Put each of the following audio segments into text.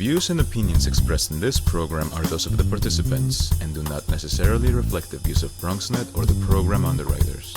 views and opinions expressed in this program are those of the participants and do not necessarily reflect the views of BronxNet or the program underwriters.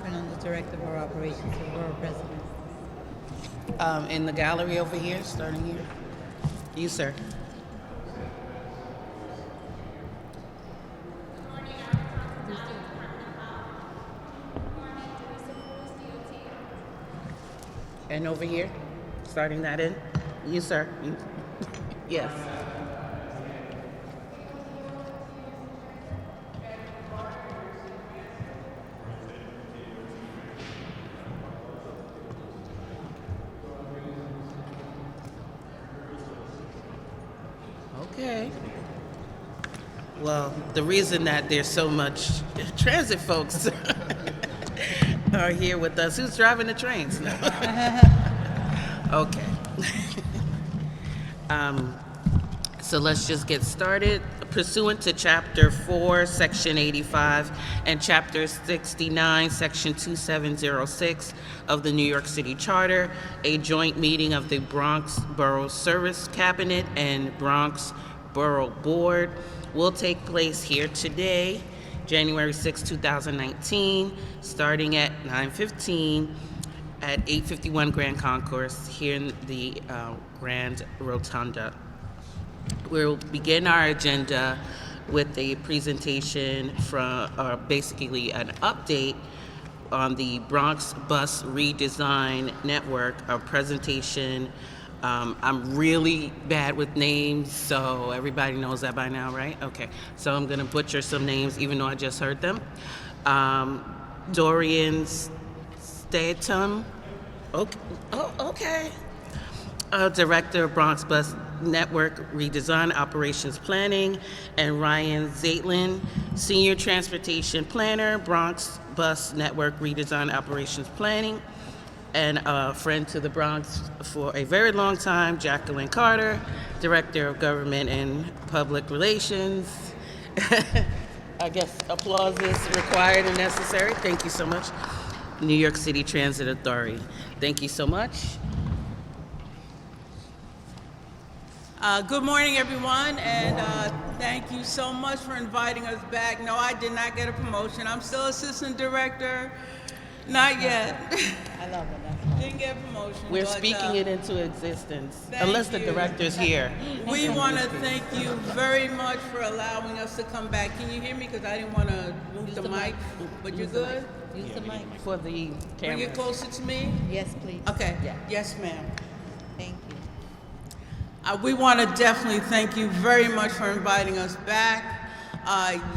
I'm the Director of Borough Operations for Borough President. In the gallery over here, starting here. You, sir. And over here, starting that in. You, sir. You. Yes. Okay. Well, the reason that there's so much transit folks are here with us. Who's driving the trains now? Okay. So let's just get started. Pursuant to Chapter 4, Section 85, and Chapter 69, Section 2706 of the New York City Charter, a joint meeting of the Bronx Borough Service Cabinet and Bronx Borough Board will take place here today, January 6, 2019, starting at 9:15 at 851 Grand Concourse here in the Grand Rotunda. We'll begin our agenda with a presentation from, basically an update on the Bronx Bus Redesign Network, a presentation. I'm really bad with names, so everybody knows that by now, right? Okay, so I'm gonna butcher some names, even though I just heard them. Dorian Statham, okay. Director of Bronx Bus Network Redesign Operations Planning, and Ryan Zaitlin, Senior Transportation Planner, Bronx Bus Network Redesign Operations Planning, and a friend to the Bronx for a very long time, Jacqueline Carter, Director of Government and Public Relations. I guess applause is required and necessary. Thank you so much. New York City Transit Authority. Thank you so much. Good morning, everyone, and thank you so much for inviting us back. No, I did not get a promotion. I'm still assistant director. Not yet. I love it. That's fine. Didn't get a promotion. We're but, speaking it into existence, thank unless the you. director's here. We want to thank you very much for allowing us to come back. Can you hear me? Because I didn't want to move the mic, but you're good? Use the mic. For the Bring it camera. closer to me. Yes, please. Okay. Yeah. Yes, ma'am. Thank you. We want to definitely thank you very much for inviting us back.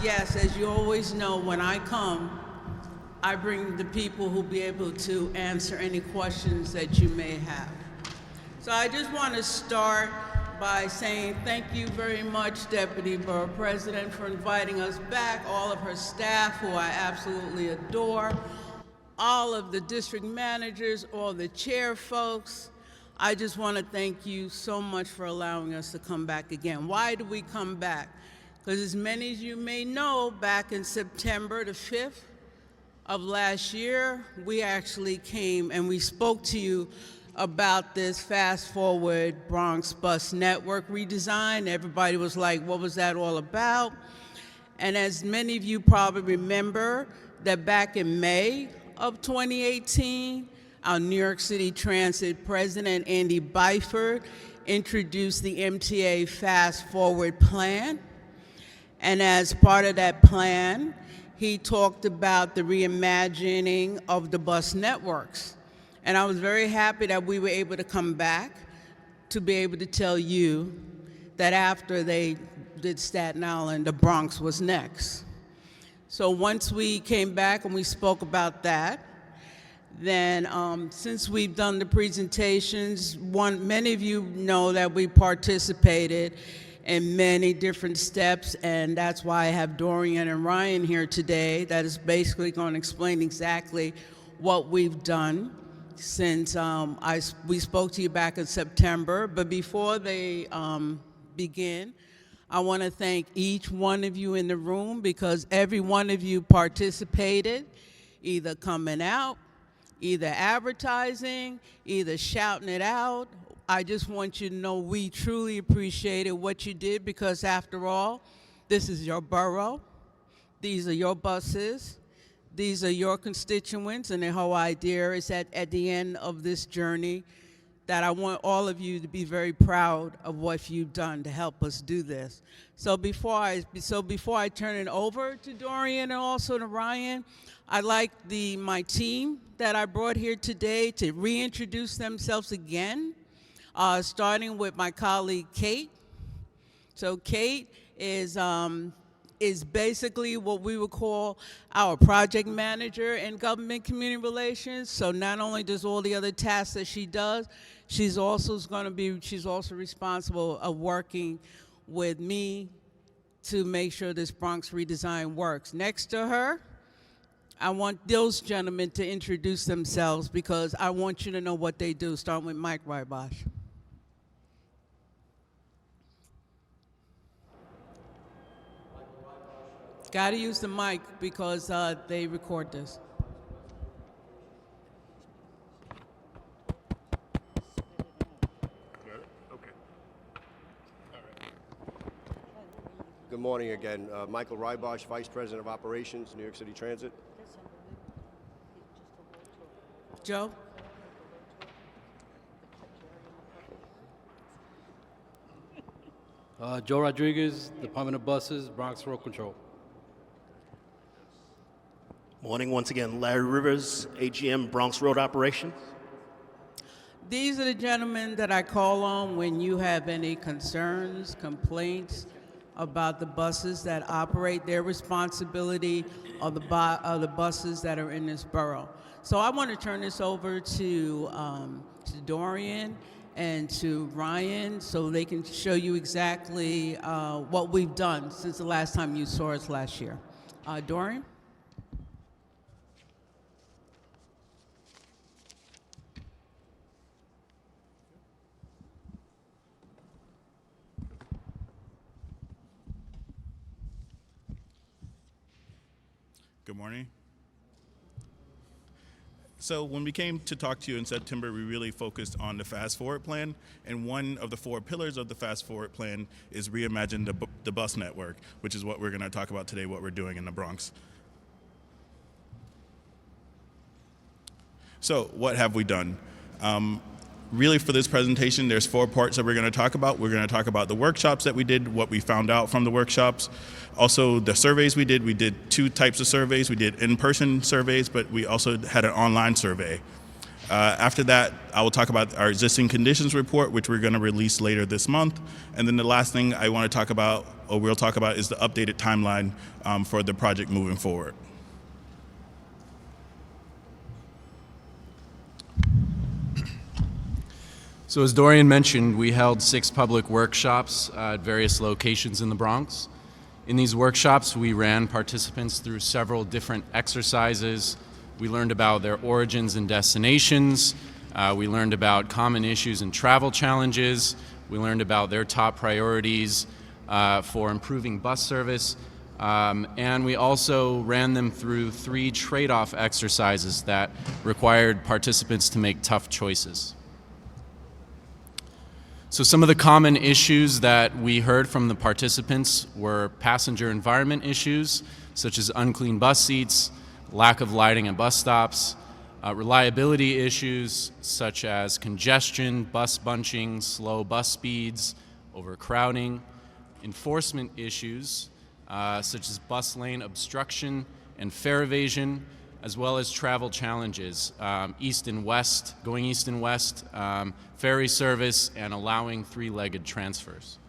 Yes, as you always know, when I come, I bring the people who'll be able to answer any questions that you may have. So I just want to start by saying thank you very much, Deputy Borough President, for inviting us back, all of her staff, who I absolutely adore, all of the district managers, all the chair folks. I just want to thank you so much for allowing us to come back again. Why do we come back? Because as many as you may know, back in September the 5th of last year, we actually came and we spoke to you about this Fast Forward Bronx Bus Network redesign. Everybody was like, what was that all about? And as many of you probably remember, that back in May of 2018, our New York City Transit President, Andy Byford, introduced the MTA Fast Forward Plan. And as part of that plan, he talked about the reimagining of the bus networks. And I was very happy that we were able to come back to be able to tell you that after they did Staten Island, the Bronx was next. So once we came back and we spoke about that, then since we've done the presentations, many of you know that we participated in many different steps, and that's why I have Dorian and Ryan here today that is basically going to explain exactly what we've done since we spoke to you back in September. But before they begin, I want to thank each one of you in the room, because every one of you participated, either coming out, either advertising, either shouting it out. I just want you to know we truly appreciated what you did, because after all, this is your borough. These are your buses. These are your constituents, and the whole idea is that at the end of this journey, that I want all of you to be very proud of what you've done to help us do this. So before I turn it over to Dorian and also to Ryan, I'd like my team that I brought here today to reintroduce themselves again, starting with my colleague Kate. So Kate is basically what we would call our project manager in government community relations. So not only does all the other tasks that she does, she's also responsible of working with me to make sure this Bronx redesign works. Next to her, I want those gentlemen to introduce themselves, because I want you to know what they do, starting with Mike Rybosh. Got to use the mic because they record this. Good morning again. Michael Rybosh, Vice President of Operations, New York City Transit. Joe? Joe Rodriguez, Department of Buses, Bronx Road Control. Morning once again, Larry Rivers, AGM Bronx Road Operations. These are the gentlemen that I call on when you have any concerns, complaints about the buses that operate. Their responsibility of the buses that are in this borough. So I want to turn this over to Dorian and to Ryan so they can show you exactly what we've done since the last time you saw us last year. Dorian? Good morning. So when we came to talk to you in September, we really focused on the Fast Forward Plan, and one of the 4 pillars of the Fast Forward Plan is reimagine the bus network, which is what we're going to talk about today, what we're doing in the Bronx. So what have we done? Really, for this presentation, there's 4 parts that we're going to talk about. We're going to talk about the workshops that we did, what we found out from the workshops. Also, the surveys we did 2 types of surveys. We did in-person surveys, but we also had an online survey. After that, I will talk about our existing conditions report, which we're going to release later this month. And then the last thing I want to talk about, or we'll talk about, is the updated timeline for the project moving forward. So as Dorian mentioned, we held 6 public workshops at various locations in the Bronx. In these workshops, we ran participants through several different exercises. We learned about their origins and destinations. We learned about common issues and travel challenges. We learned about their top priorities for improving bus service. And we also ran them through 3 trade-off exercises that required participants to make tough choices. So some of the common issues that we heard from the participants were passenger environment issues, such as unclean bus seats, lack of lighting at bus stops, Reliability issues such as congestion, bus bunching, slow bus speeds, overcrowding. Enforcement issues such as bus lane obstruction and fare evasion, as well as travel challenges, going east and west, ferry service, and allowing three-legged transfers.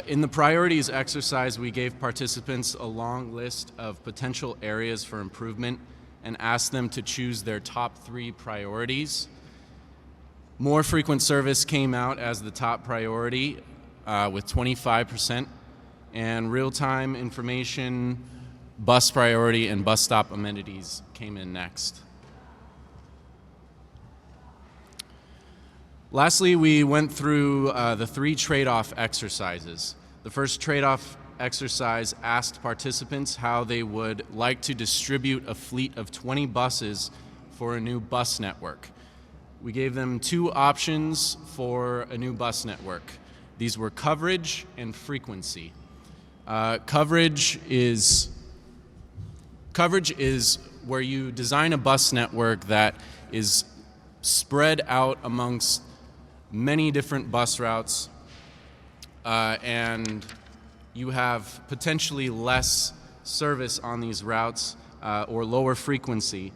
In the priorities exercise, we gave participants a long list of potential areas for improvement and asked them to choose their top 3 priorities. More frequent service came out as the top priority with 25%, and real-time information, bus priority, and bus stop amenities came in next. Lastly, we went through the 3 trade-off exercises. The first trade-off exercise asked participants how they would like to distribute a fleet of 20 buses for a new bus network. We gave them 2 options for a new bus network. These were coverage and frequency. Coverage is where you design a bus network that is spread out amongst many different bus routes, and you have potentially less service on these routes or lower frequency.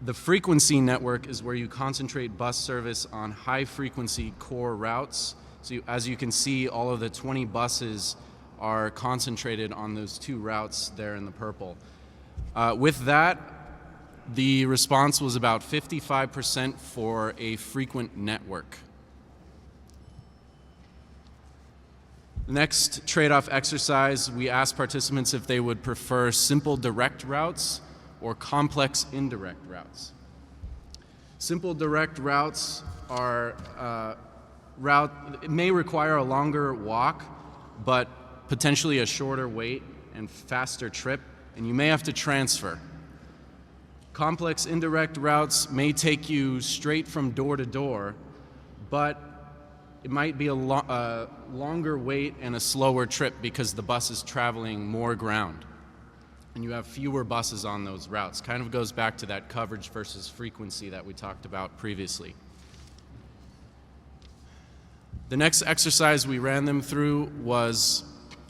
The frequency network is where you concentrate bus service on high-frequency core routes. So as you can see, all of the 20 buses are concentrated on those 2 routes there in the purple. With that, the response was about 55% for a frequent network. The next trade-off exercise, we asked participants if they would prefer simple direct routes or complex indirect routes. Simple direct routes are it may require a longer walk, but potentially a shorter wait and faster trip, and you may have to transfer. Complex indirect routes may take you straight from door to door, but it might be a longer wait and a slower trip because the bus is traveling more ground and you have fewer buses on those routes. Kind of goes back to that coverage versus frequency that we talked about previously. The next exercise we ran them through was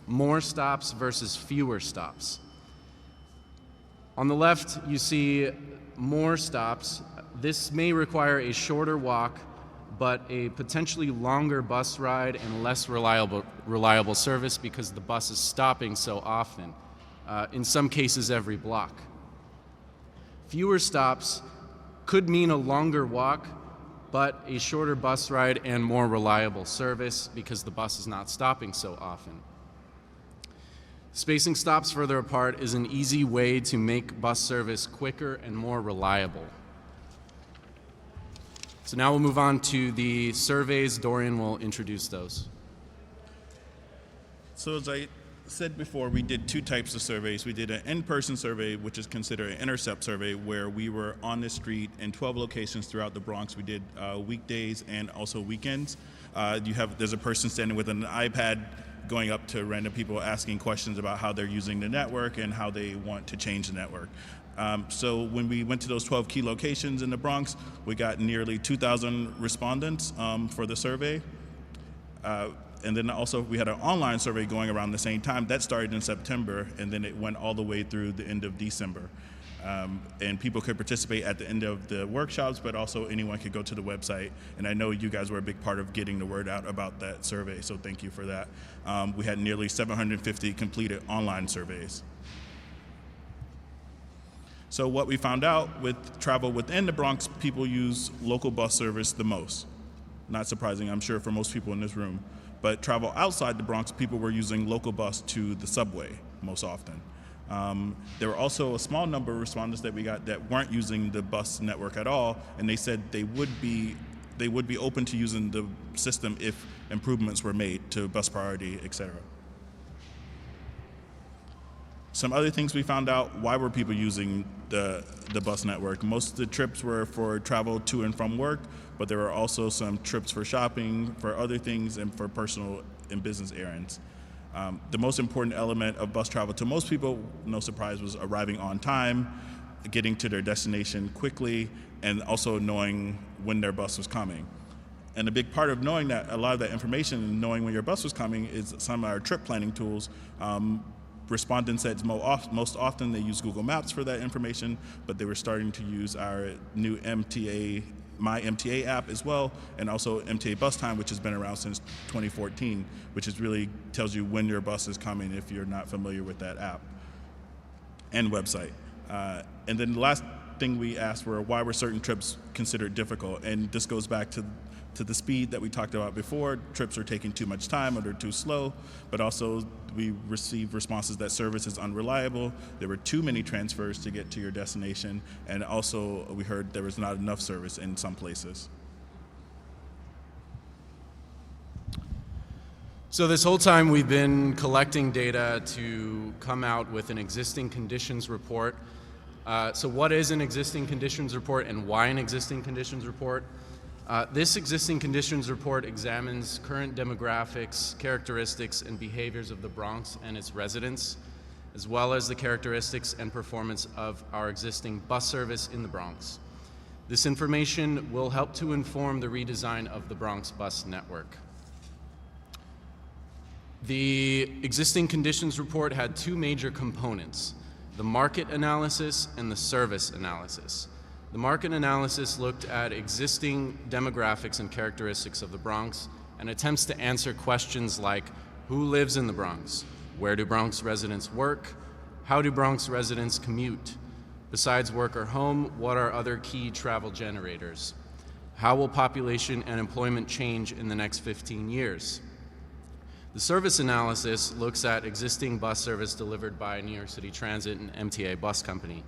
more stops versus fewer stops. On the left, you see more stops. This may require a shorter walk, but a potentially longer bus ride and less reliable service because the bus is stopping so often, in some cases every block. Fewer stops could mean a longer walk, but a shorter bus ride and more reliable service because the bus is not stopping so often. Spacing stops further apart is an easy way to make bus service quicker and more reliable. So now we'll move on to the surveys. Dorian will introduce those. So as I said before, we did 2 types of surveys. We did an in-person survey, which is considered an intercept survey, where we were on the street in 12 locations throughout the Bronx. We did weekdays and also weekends. There's a person standing with an iPad going up to random people asking questions about how they're using the network and how they want to change the network. So when we went to those 12 key locations in the Bronx, we got nearly 2,000 respondents for the survey. And then also we had an online survey going around the same time. That started in September, and then it went all the way through the end of December. And people could participate at the end of the workshops, but also anyone could go to the website. And I know you guys were a big part of getting the word out about that survey, so thank you for that. We had nearly 750 completed online surveys. So what we found out with travel within the Bronx, people use local bus service the most. Not surprising, I'm sure, for most people in this room. But travel outside the Bronx, people were using local bus to the subway most often. There were also a small number of respondents that we got that weren't using the bus network at all, and they said they would be open to using the system if improvements were made to bus priority, etc. Some other things we found out: why were people using the bus network? Most of the trips were for travel to and from work, but there were also some trips for shopping, for other things, and for personal and business errands. The most important element of bus travel to most people, no surprise, was arriving on time, getting to their destination quickly, and also knowing when their bus was coming. And a big part of knowing that, a lot of that information and knowing when your bus was coming is some of our trip planning tools. Respondents said most often they use Google Maps for that information, but they were starting to use our new My MTA app as well, and also MTA Bus Time, which has been around since 2014, which is really tells you when your bus is coming if you're not familiar with that app and website. And then the last thing we asked were why were certain trips considered difficult, and this goes back to the speed that we talked about before. Trips are taking too much time or they're too slow, but also we received responses that service is unreliable, there were too many transfers to get to your destination, and also we heard there was not enough service in some places. So this whole time we've been collecting data to come out with an existing conditions report. So what is an existing conditions report and why an existing conditions report? This existing conditions report examines current demographics, characteristics, and behaviors of the Bronx and its residents, as well as the characteristics and performance of our existing bus service in the Bronx. This information will help to inform the redesign of the Bronx bus network. The existing conditions report had two major components: the market analysis and the service analysis. The market analysis looked at existing demographics and characteristics of the Bronx and attempts to answer questions like who lives in the Bronx, where do Bronx residents work, how do Bronx residents commute, besides work or home, what are other key travel generators, how will population and employment change in the next 15 years. The service analysis looks at existing bus service delivered by New York City Transit and MTA Bus Company.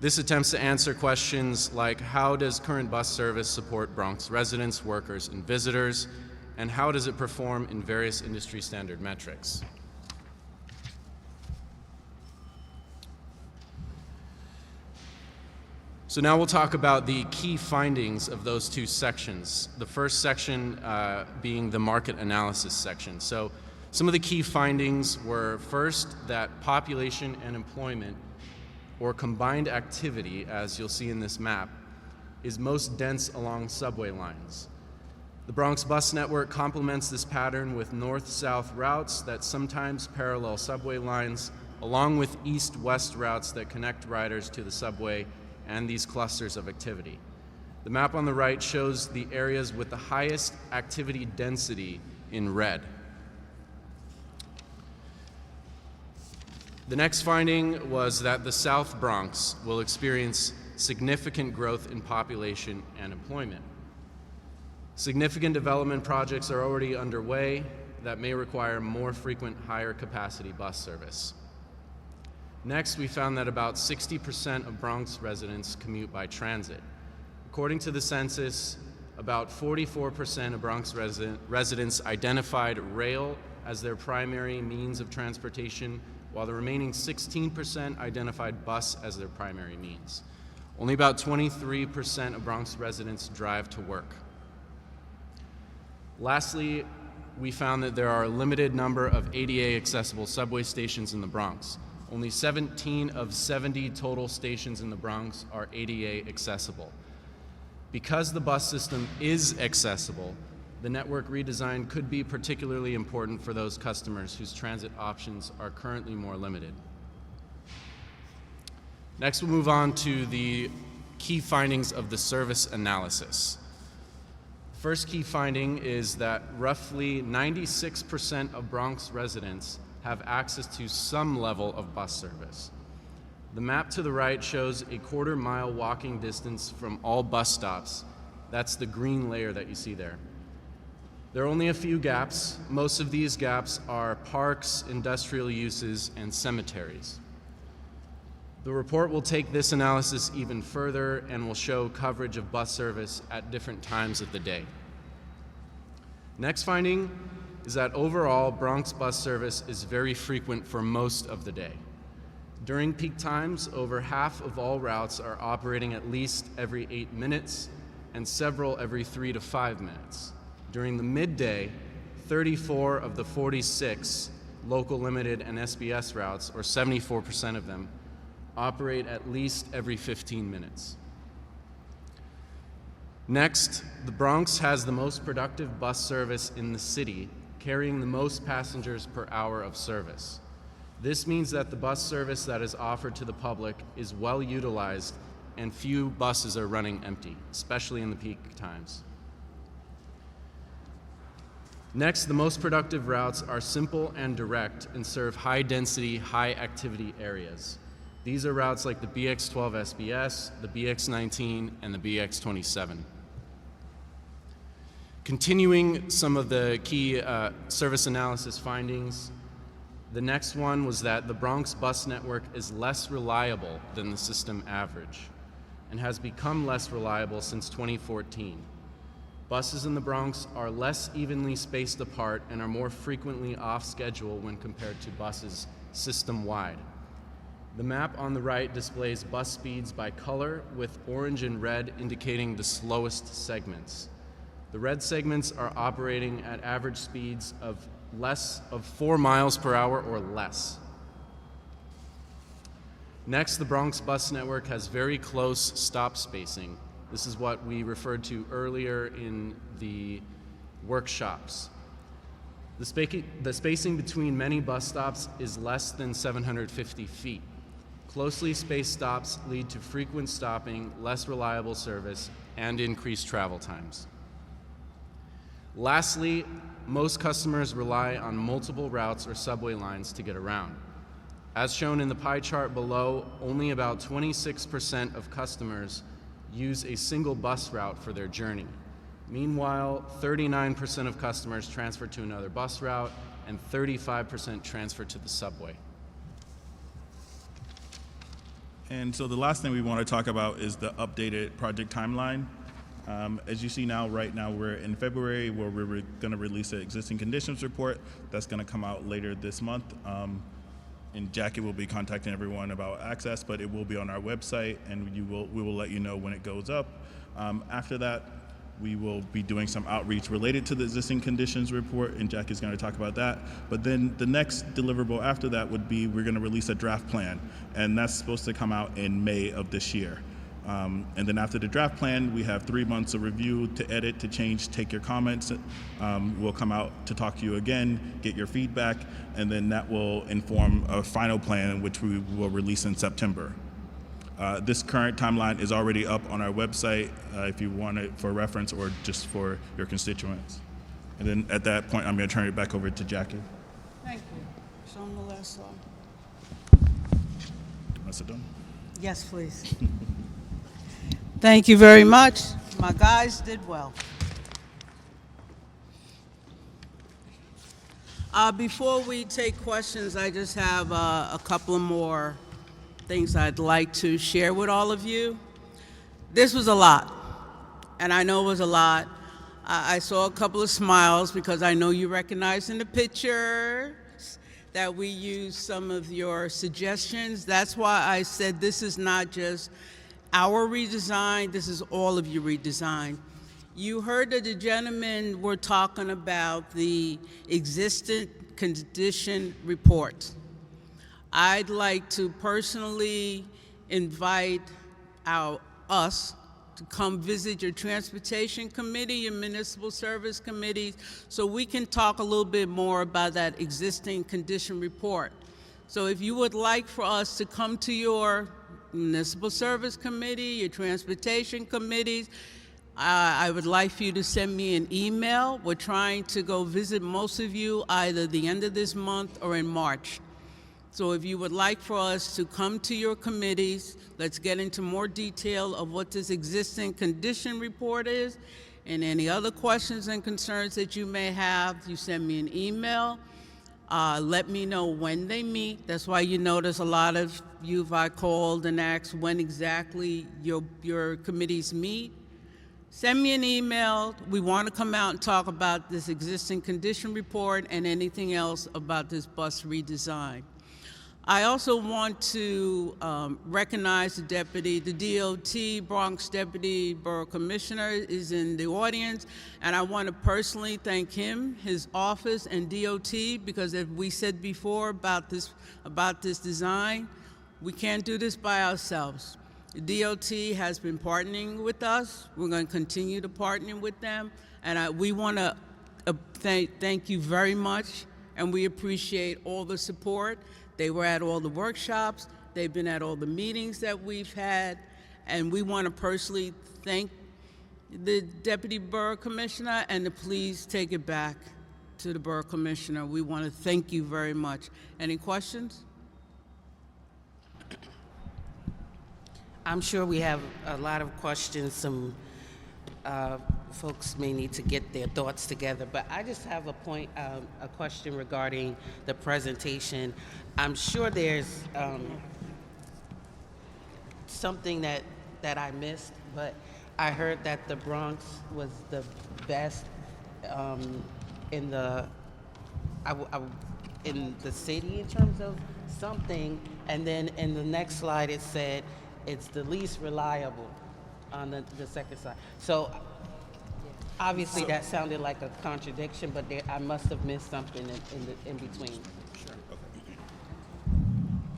This attempts to answer questions like how does current bus service support Bronx residents, workers, and visitors, and how does it perform in various industry standard metrics. So now we'll talk about the key findings of those two sections. The first section being the market analysis section. So some of the key findings were, first, that population and employment, or combined activity, as you'll see in this map, is most dense along subway lines. The Bronx bus network complements this pattern with north-south routes that sometimes parallel subway lines, along with east-west routes that connect riders to the subway and these clusters of activity. The map on the right shows the areas with the highest activity density in red. The next finding was that the South Bronx will experience significant growth in population and employment. Significant development projects are already underway that may require more frequent, higher capacity bus service. Next, we found that about 60% of Bronx residents commute by transit. According to the census, about 44% of Bronx residents identified rail as their primary means of transportation, while the remaining 16% identified bus as their primary means. Only about 23% of Bronx residents drive to work. Lastly, we found that there are a limited number of ADA accessible subway stations in the Bronx. Only 17 of 70 total stations in the Bronx are ADA accessible. Because the bus system is accessible, the network redesign could be particularly important for those customers whose transit options are currently more limited. Next, we'll move on to the key findings of the service analysis. First key finding is that roughly 96% of Bronx residents have access to some level of bus service. The map to the right shows a quarter-mile walking distance from all bus stops. That's the green layer that you see there. There are only a few gaps. Most of these gaps are parks, industrial uses, and cemeteries. The report will take this analysis even further and will show coverage of bus service at different times of the day. Next finding is that overall, Bronx bus service is very frequent for most of the day. During peak times, over half of all routes are operating at least every 8 minutes and several every 3 to 5 minutes. During the midday, 34 of the 46 local limited, and SBS routes, or 74% of them, operate at least every 15 minutes. Next, the Bronx has the most productive bus service in the city, carrying the most passengers per hour of service. This means that the bus service that is offered to the public is well utilized and few buses are running empty, especially in the peak times. Next, the most productive routes are simple and direct and serve high-density, high-activity areas. These are routes like the BX12 SBS, the BX19, and the BX27. Continuing some of the key service analysis findings, the next one was that the Bronx bus network is less reliable than the system average and has become less reliable since 2014. Buses in the Bronx are less evenly spaced apart and are more frequently off schedule when compared to buses system-wide. The map on the right displays bus speeds by color, with orange and red indicating the slowest segments. The red segments are operating at average speeds of 4 miles per hour or less. Next, the Bronx bus network has very close stop spacing. This is what we referred to earlier in the workshops. The spacing between many bus stops is less than 750 feet. Closely spaced stops lead to frequent stopping, less reliable service, and increased travel times. Lastly, most customers rely on multiple routes or subway lines to get around. As shown in the pie chart below, only about 26% of customers use a single bus route for their journey. Meanwhile, 39% of customers transfer to another bus route and 35% transfer to the subway. And so the last thing we want to talk about is the updated project timeline. As you see now, right now we're in February, where we're going to release an existing conditions report that's going to come out later this month. And Jackie will be contacting everyone about access, but it will be on our website, and we will let you know when it goes up. After that, we will be doing some outreach related to the existing conditions report, and Jackie's going to talk about that. But then the next deliverable after that would be we're going to release a draft plan, and that's supposed to come out in May of this year. And then after the draft plan, we have 3 months of review to edit, to change, take your comments. We'll come out to talk to you again, get your feedback, and then that will inform a final plan, which we will release in September. This current timeline is already up on our website if you want it for reference or just for your constituents. And then at that point, I'm going to turn it back over to Jackie. Thank you. Show them the last slide. Is it done? Yes, please. Thank you very much. My guys did well. Before we take questions, I just have a couple of more things I'd like to share with all of you. This was a lot, and I know it was a lot. I saw a couple of smiles because I know you recognize in the picture that we used some of your suggestions. That's why I said this is not just our redesign, this is all of your redesign. You heard that the gentlemen were talking about the existing condition report. I'd like to personally invite us to come visit your transportation committee, your municipal service committees, so we can talk a little bit more about that existing condition report. So if you would like for us to come to your municipal service committee, your transportation committees, I would like for you to send me an email. We're trying to go visit most of you either the end of this month or in March. So if you would like for us to come to your committees, let's get into more detail of what this existing condition report is, and any other questions and concerns that you may have, you send me an email. Let me know when they meet. That's why you notice a lot of you, I called and asked when exactly your committees meet. Send me an email. We want to come out and talk about this existing condition report and anything else about this bus redesign. I also want to recognize the DOT, Bronx Deputy Borough Commissioner is in the audience, and I want to personally thank him, his office, and DOT, because as we said before about this design, we can't do this by ourselves. The DOT has been partnering with us. We're going to continue to partner with them, and we want to thank you very much, and we appreciate all the support. They were at all the workshops. They've been at all the meetings that we've had. And we want to personally thank the Deputy Borough Commissioner and to please take it back to the Borough Commissioner. We want to thank you very much. Any questions? I'm sure we have a lot of questions. Some folks may need to get their thoughts together, but I just have a question regarding the presentation. I'm sure there's something that I missed, but I heard that the Bronx was the best in the city in terms of something, and then in the next slide it said it's the least reliable on the second side. So obviously that sounded like a contradiction, but I must have missed something in between.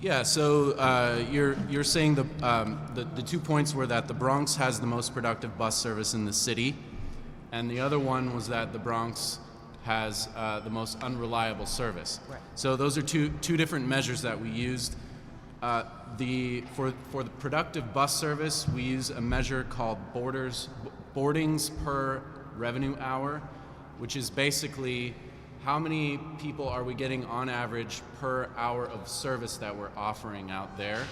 Yeah, so you're saying the 2 points were that the Bronx has the most productive bus service in the city, and the other one was that the Bronx has the most unreliable service. Right. So those are two different measures that we used. For the productive bus service, we use a measure called boardings per revenue hour, which is basically how many people are we getting on average per hour of service that we're offering out there.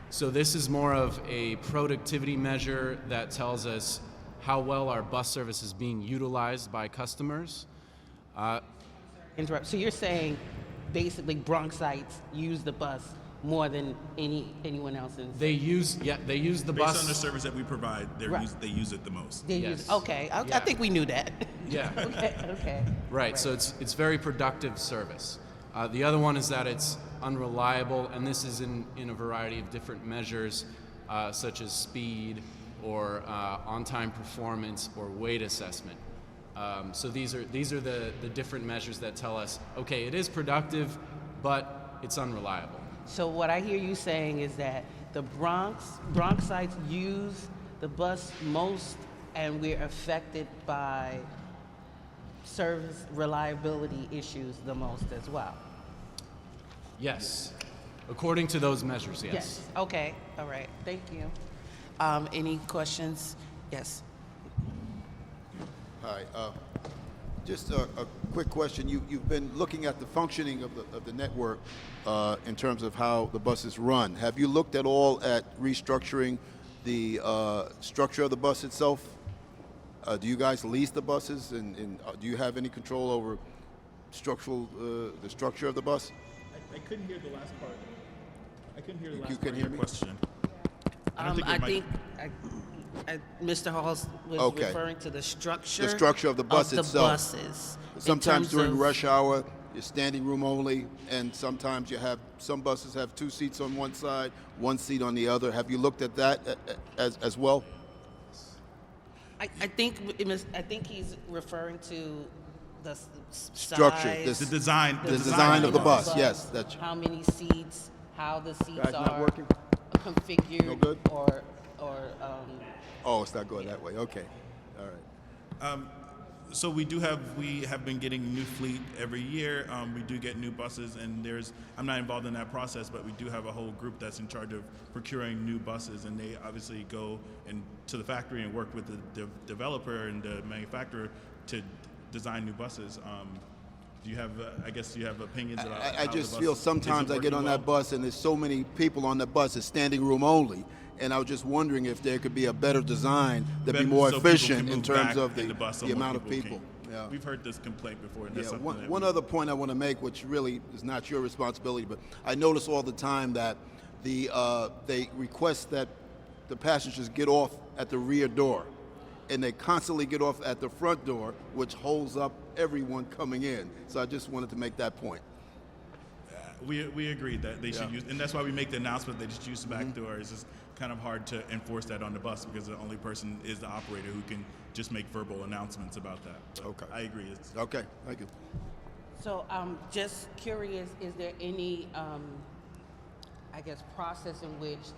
So this is more of a productivity measure that tells us how well our bus service is being utilized by customers. Interrupt. So you're saying basically Bronxites use the bus more than anyone else in the They use the bus. Based on the service that we provide, Right. they use it the most. They Yes. use, okay, I Yeah. think we knew that. Yeah. Okay. Right, so it's very productive service. The other one is that it's unreliable, and this is in a variety of different measures, such as speed or on-time performance or weight assessment. So these are the different measures that tell us, okay, it is productive, but it's unreliable. So what I hear you saying is that the Bronxites use the bus most, and we're affected by service reliability issues the most as well. Yes, according to those measures, yes. Okay. All right. Thank you. Any questions? Yes. Hi. Just a quick question. You've been looking at the functioning of the network in terms of how the buses run. Have you looked at all at restructuring the structure of the bus itself? Do you guys lease the buses, and do you have any control over the structure of the bus? I couldn't hear the last part. I couldn't hear the last You part can of hear your me? question. I think Mr. Halls was Okay. referring to the structure. The structure of the bus itself. Buses. in Sometimes terms during of- rush hour, you're standing room only, and sometimes some buses have 2 seats on one side, 1 seat on the other. Have you looked at that as well? I think he's referring to the Structure, size, The design. The design of the bus, bus, yes. That's how many seats, how the seats Guys, not are working? configured, No good? or Oh, it's not going that way. Okay. All right. So we have been getting new fleet every year. We do get new buses, and I'm not involved in that process, but we do have a whole group that's in charge of procuring new buses, and they obviously go to the factory and work with the developer and the manufacturer to design new buses. Do you have, I guess you have opinions about how I the just bus feel is sometimes I get working on well? that bus and there's so many people on the bus, it's standing room only. And I was just wondering if there could be a better design that'd be more So people efficient can in move terms back of in bus so the more amount of people. can. Yeah. We've heard this complaint before, and that's Yeah, something that one other point I want to make, which really is not your responsibility, but I notice all the time that they request that the passengers get off at the rear door, and they constantly get off at the front door, which holds up everyone coming in. So I just wanted to make that point. We agreed that they should Yeah. use, and that's why we make the announcement they should use the back door. It's just kind of hard to enforce that on the bus because the only person is the operator who can just make verbal announcements about that. But Okay. I agree. It's, Okay, thank you. So I'm just curious, is there any, I guess, process in which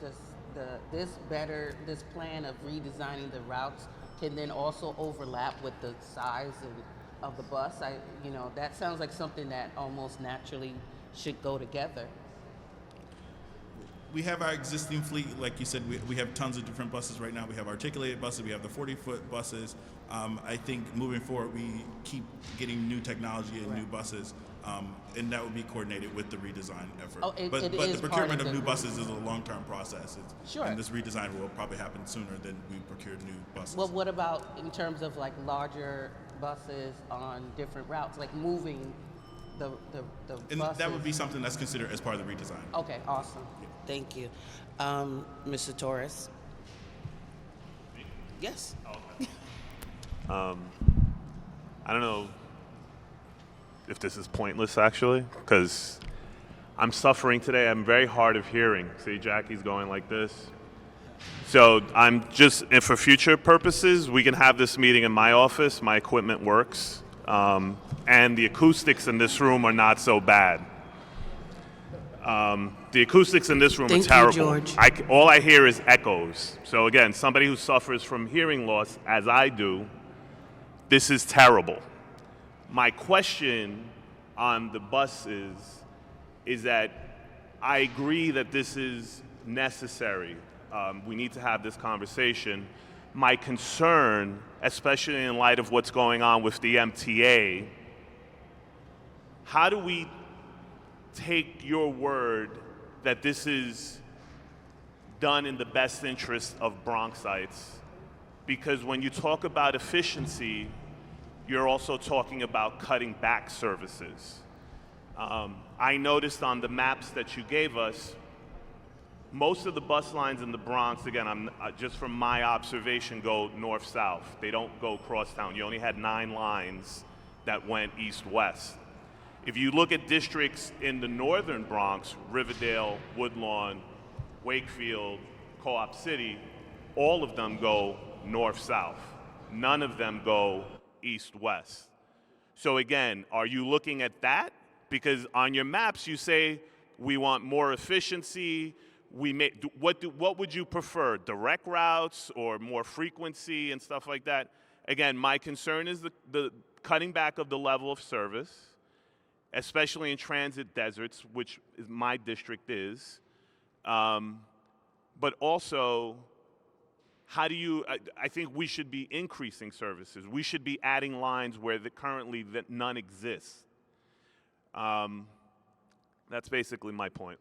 this plan of redesigning the routes can then also overlap with the size of the bus? That sounds like something that almost naturally should go together. we have our existing fleet, like you said, we have tons of different buses right now. We have articulated buses, we have the 40-foot buses. I think moving forward, we keep getting new technology and new buses, and that will be coordinated with the redesign effort. Oh, but it the is part procurement of of the new buses is a long-term process. Sure. And this redesign will probably happen sooner than we procure new buses. Well, what about in terms of like larger buses on different routes, like moving the and buses? that would be something that's considered as part of the redesign. Okay, awesome. Thank you. Mr. Torres? Yes? I don't know if this is pointless, actually, because I'm suffering today. I'm very hard of hearing. See, Jackie's going like this. So I'm just, and for future purposes, we can have this meeting in my office. My equipment works. And the acoustics in this room are not so bad. The acoustics in this room Thank are terrible. you, George. All I hear is echoes. So again, somebody who suffers from hearing loss, as I do, this is terrible. My question on the buses is that I agree that this is necessary. We need to have this conversation. My concern, especially in light of what's going on with the MTA, how do we take your word that this is done in the best interest of Bronxites? Because when you talk about efficiency, you're also talking about cutting back services. I noticed on the maps that you gave us, most of the bus lines in the Bronx, again, just from my observation, go north-south. They don't go crosstown. You only had 9 lines that went east-west. If you look at districts in the northern Bronx, Riverdale, Woodlawn, Wakefield, Co-op City, all of them go north-south. None of them go east-west. So again, are you looking at that? Because on your maps you say we want more efficiency. What would you prefer? Direct routes or more frequency and stuff like that? Again, my concern is the cutting back of the level of service, especially in transit deserts, which is my district is. But also, how do you, I think we should be increasing services. We should be adding lines where currently none exists. That's basically my point.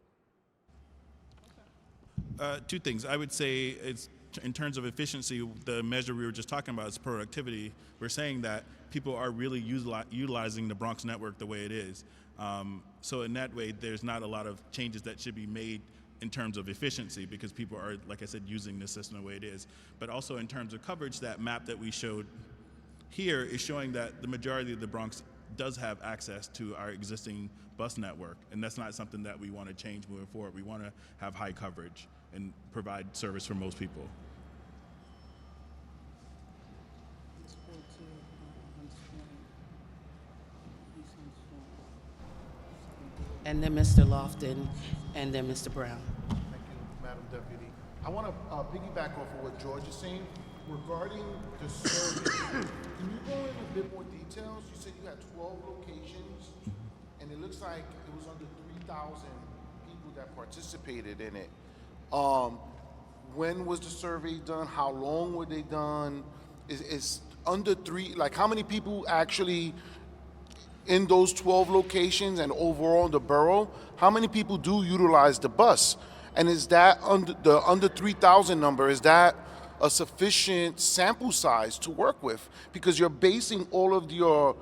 2 things. I would say it's in terms of efficiency, the measure we were just talking about is productivity. We're saying that people are really utilizing the Bronx network the way it is. So in that way, there's not a lot of changes that should be made in terms of efficiency because people are, like I said, using the system the way it is. But also in terms of coverage, that map that we showed here is showing that the majority of the Bronx does have access to our existing bus network, and that's not something that we want to change moving forward. We want to have high coverage and provide service for most people. And then Mr. Lofton, and then Mr. Brown. Thank you, Madam Deputy. I want to piggyback off of what George is saying regarding the survey. Can you go in a bit more details? You said you had 12 locations, and it looks like it was under 3,000 people that participated in it. When was the survey done? How long were they done? Is under 3, like how many people actually in those 12 locations and overall in the borough, how many people do utilize the bus? And is that under 3,000 number, is that a sufficient sample size to work with? Because you're basing all of your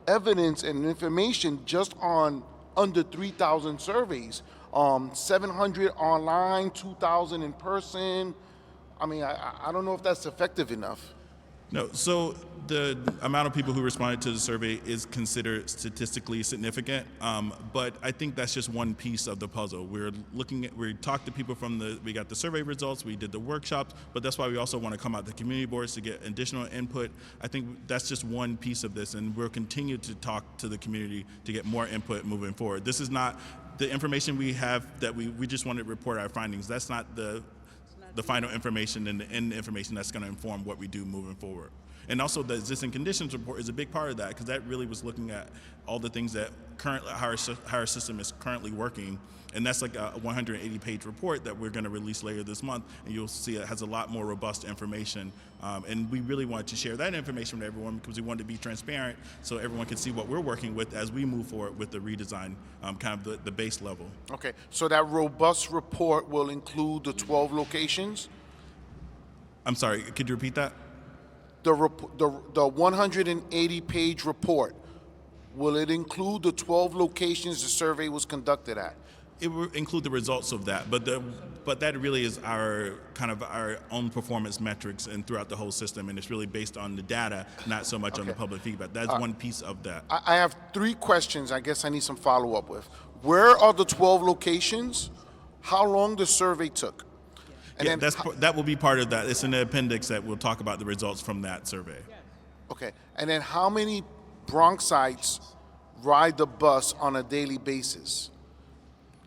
evidence and information just on under 3,000 surveys. 700 online, 2,000 in person. I mean, I don't know if that's effective enough. No, so The amount of people who responded to the survey is considered statistically significant, but I think that's just one piece of the puzzle. We talked to people we got the survey results, we did the workshops, but that's why we also want to come out to community boards to get additional input. I think that's just one piece of this, and we'll continue to talk to the community to get more input moving forward. This is not the information we have that we just want to report our findings. That's not the final information and the end information that's going to inform what we do moving forward. And also the existing conditions report is a big part of that, because that really was looking at all the things that currently how our system is currently working. And that's like a 180-page report that we're going to release later this month, and you'll see it has a lot more robust information. And we really wanted to share that information with everyone because we wanted to be transparent so everyone can see what we're working with as we move forward with the redesign, kind of the base level. Okay, so that robust report will include the 12 locations? I'm sorry, could you repeat that? The 180-page report, will it include the 12 locations the survey was conducted at? It will include the results of that, but that really is our kind of our own performance metrics and throughout the whole system, and it's really based on the data, not so much on the public feedback. That's one piece of that. I have 3 questions I guess I need some follow-up with. Where are the 12 locations? How long the survey took? And yeah, that will be part of that. It's in the appendix that we'll talk about the results from that survey. Okay, and then how many Bronxites ride the bus on a daily basis?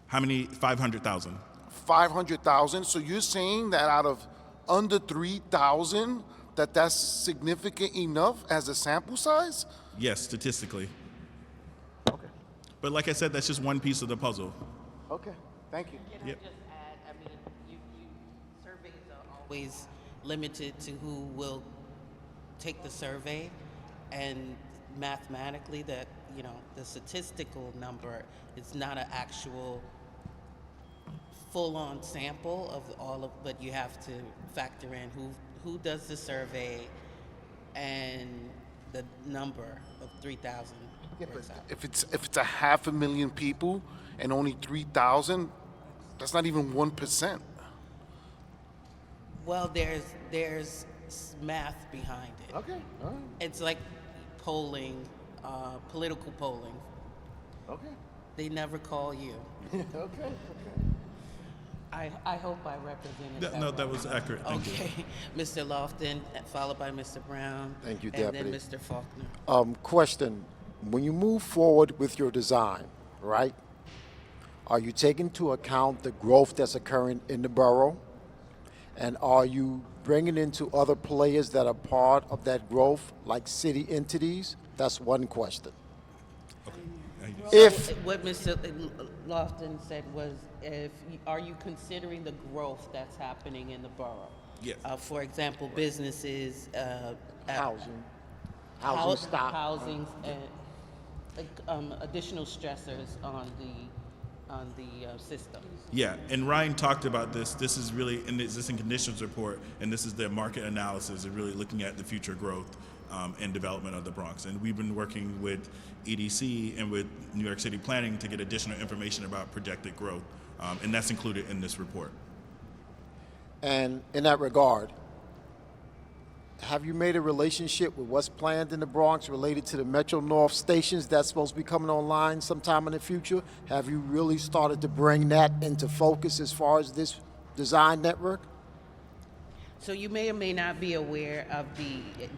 How many? 500,000. 500,000. So you're saying that out of under 3,000, that's significant enough as a sample size? Yes, statistically. Okay. But like I said, that's just one piece of the puzzle. Okay. Thank you. Can I just add, I mean, surveys are always limited to who will take the survey, and mathematically the statistical number is not an actual full-on sample of but you have to factor in who does the survey and the number of 3,000. Yeah, but if it's 500,000 people and only 3,000, that's not even 1%. Well, there's math behind it. Okay, all right. It's like polling, political polling. Okay. They never call you. Okay. I hope I represented that. No, right. that was accurate. Thank you. Okay, Mr. Lofton, followed by Mr. Brown. Thank you, and Deputy. then Mr. Faulkner. Question, when you move forward with your design, right, are you taking into account the growth that's occurring in the borough? And are you bringing into other players that are part of that growth, like city entities? That's one question. What Mr. Lofton said was, are you considering the growth that's happening in the borough? Yes. For example, businesses, Housing stock. housing, additional stressors on the system. Yeah, and Ryan talked about this. This is really in the existing conditions report, and this is the market analysis of really looking at the future growth and development of the Bronx. And we've been working with EDC and with New York City Planning to get additional information about projected growth, and that's included in this report. And in that regard, have you made a relationship with what's planned in the Bronx related to the Metro North stations that's supposed to be coming online sometime in the future? Have you really started to bring that into focus as far as this design network? So you may or may not be aware of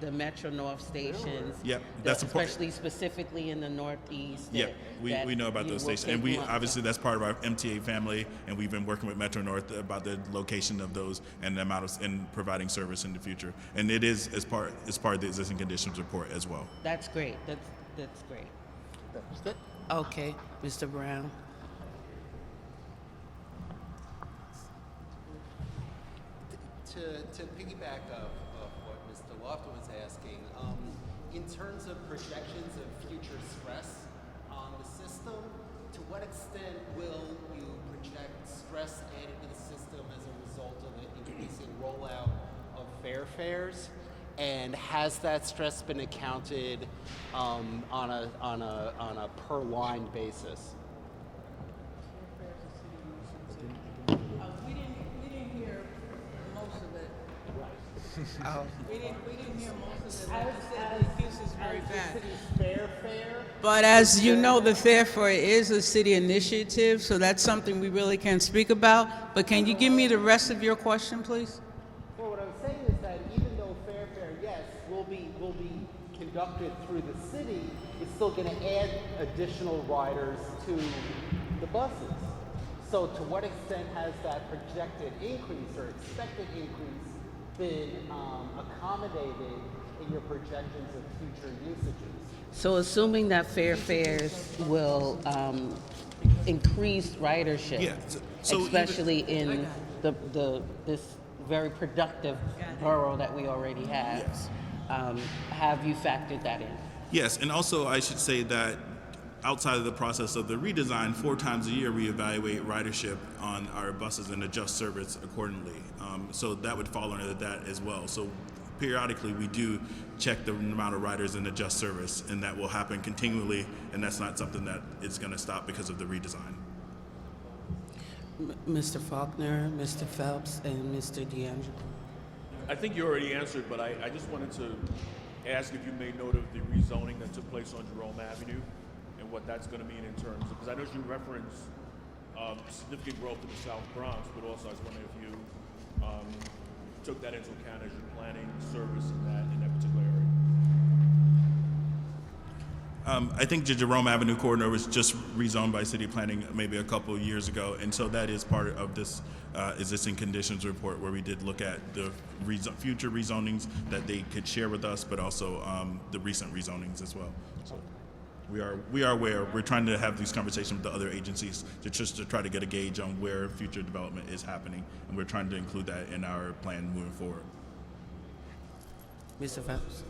the Metro North stations. Yep, that's especially specifically in the Northeast. Yep, we know about those stations, and we obviously that's part of our MTA family, and we've been working with Metro North about the location of those and the amount of and providing service in the future. And it is as part of the existing conditions report as well. That's great. That's great. Okay, Mr. Brown. To piggyback of what Mr. Lofton was asking, in terms of projections of future stress on the system, to what extent will you project stress added to the system as a result of the increasing rollout of fare fares? And has that stress been accounted on a per line basis? We didn't hear most of it. Oh. We didn't hear most of it. Like you said, the excuse is very bad. But as you know, the Fair Fair is a city initiative, so that's something we really can't speak about. But can you give me the rest of your question, please? Well, what I'm saying is that even though Fair, yes, will be conducted through the city, it's still going to add additional riders to the buses. So to what extent has that projected increase or expected increase been accommodated in your projections of future usages? So assuming that fares will increase ridership, Yeah, so especially in this very productive borough that we already have, Yes. have you factored that in? Yes, and also I should say that outside of the process of the redesign, 4 times a year we evaluate ridership on our buses and adjust service accordingly. So that would fall under that as well. So periodically we do check the amount of riders and adjust service, and that will happen continually, and that's not something that is going to stop because of the redesign. Mr. Faulkner, Mr. Phelps, and Mr. D'Angelo. I think you already answered, but I just wanted to ask if you made note of the rezoning that took place on Jerome Avenue and what that's going to mean in terms of, because I know you referenced significant growth in the South Bronx, but also I was wondering if you took that into account as you're planning service in that particular area. I think the Jerome Avenue corridor was just rezoned by city planning maybe a couple of years ago, and so that is part of this existing conditions report where we did look at the future rezonings that they could share with us, but also the recent rezonings as well. So we are aware. We're trying to have these conversations with the other agencies to try to get a gauge on where future development is happening, and we're trying to include that in our plan moving forward. Mr. Phelps.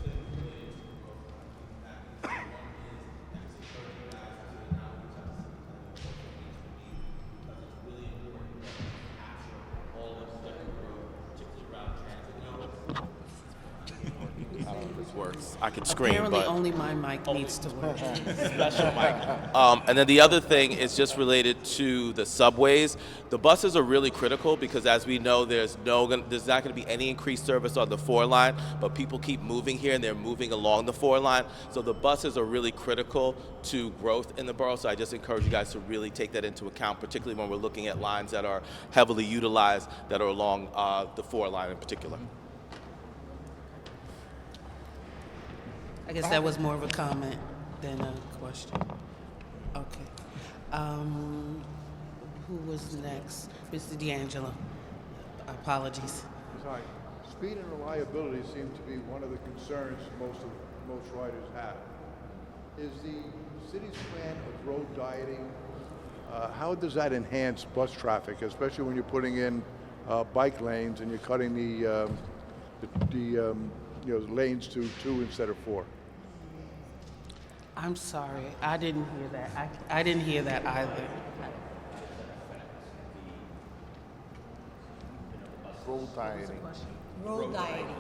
Works. I could scream, Apparently but only my mic needs to work. special mic. And then the other thing is just related to the subways. The buses are really critical because, as we know, there's not going to be any increased service on the 4 line, but people keep moving here and they're moving along the 4 line. So the buses are really critical to growth in the borough. So I just encourage you guys to really take that into account, particularly when we're looking at lines that are heavily utilized that are along the 4 line in particular. I guess that was more of a comment than a question. Okay. Who was next? Mr. D'Angelo. Apologies. Sorry. Speed and reliability seem to be one of the concerns most riders have. Is the city's plan of road dieting, how does that enhance bus traffic, especially when you're putting in bike lanes and you're cutting the lanes to 2 instead of 4? I'm sorry. I didn't hear that. I didn't hear that either. Road dieting. Road dieting.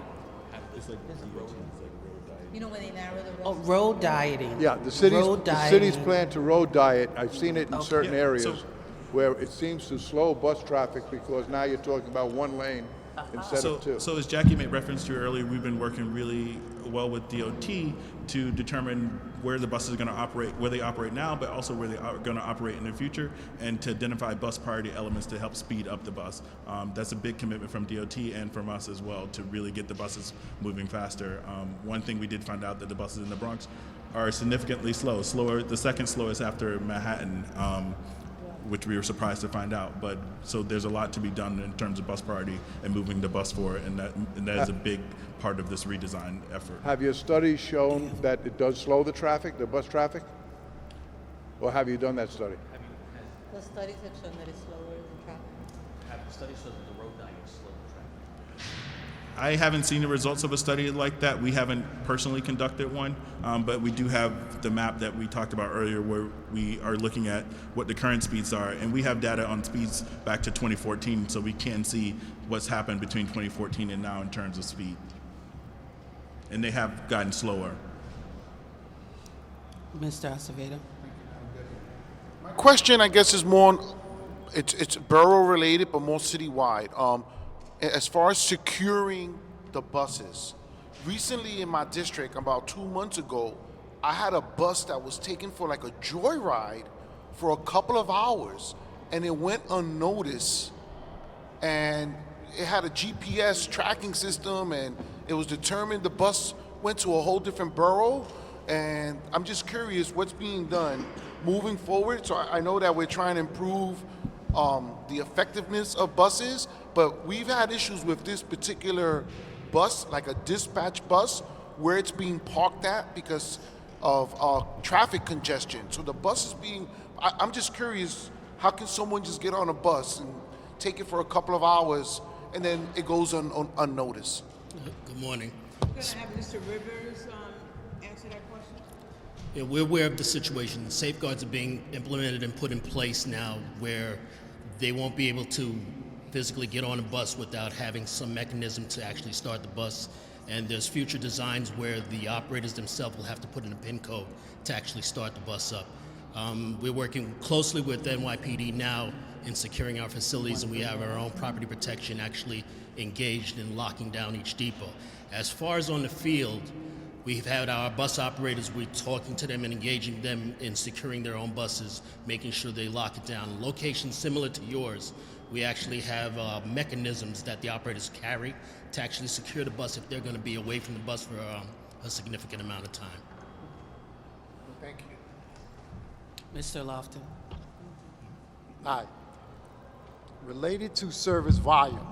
You know when they narrow the road? Oh, road dieting. Yeah, the city's plan to road diet, I've seen it in certain areas where it seems to slow bus traffic because now you're talking about 1 lane instead of 2. So as Jackie made reference to earlier, we've been working really well with DOT to determine where the buses are going to operate, where they operate now, but also where they are going to operate in the future, and to identify bus priority elements to help speed up the bus. That's a big commitment from DOT and from us as well to really get the buses moving faster. One thing we did find out that the buses in the Bronx are significantly slower, the second slowest after Manhattan, which we were surprised to find out. But so there's a lot to be done in terms of bus priority and moving the bus forward, and that is a big part of this redesign effort. Have your studies shown that it does slow the bus traffic? Or have you done that study? The studies have shown that it's slower than traffic. Have the study showed that the road diet slowed traffic? I haven't seen the results of a study like that. We haven't personally conducted one, but we do have the map that we talked about earlier where we are looking at what the current speeds are, and we have data on speeds back to 2014, so we can see what's happened between 2014 and now in terms of speed. And they have gotten slower. Mr. Acevedo. My question, I guess, is more, it's borough related, but more citywide. As far as securing the buses. Recently in my district, about 2 months ago, I had a bus that was taken for like a joyride for a couple of hours, and it went unnoticed. And it had a GPS tracking system, and it was determined the bus went to a whole different borough. And I'm just curious what's being done moving forward. So I know that we're trying to improve the effectiveness of buses, but we've had issues with this particular bus, like a dispatch bus, where it's being parked at because of traffic congestion. So the bus is being, I'm just curious, how can someone just get on a bus and take it for a couple of hours and then it goes unnoticed? Good morning. I'm going to have Mr. Rivers answer that question. Yeah, we're aware of the situation. Safeguards are being implemented and put in place now where they won't be able to physically get on a bus without having some mechanism to actually start the bus. And there's future designs where the operators themselves will have to put in a PIN code to actually start the bus up. We're working closely with NYPD now in securing our facilities, and we have our own property protection actually engaged in locking down each depot. As far as on the field, we've had our bus operators, we're talking to them and engaging them in securing their own buses, making sure they lock it down. Locations similar to yours, we actually have mechanisms that the operators carry to actually secure the bus if they're going to be away from the bus for a significant amount of time. Thank you. Mr. Lofton. Hi. Related to service volume,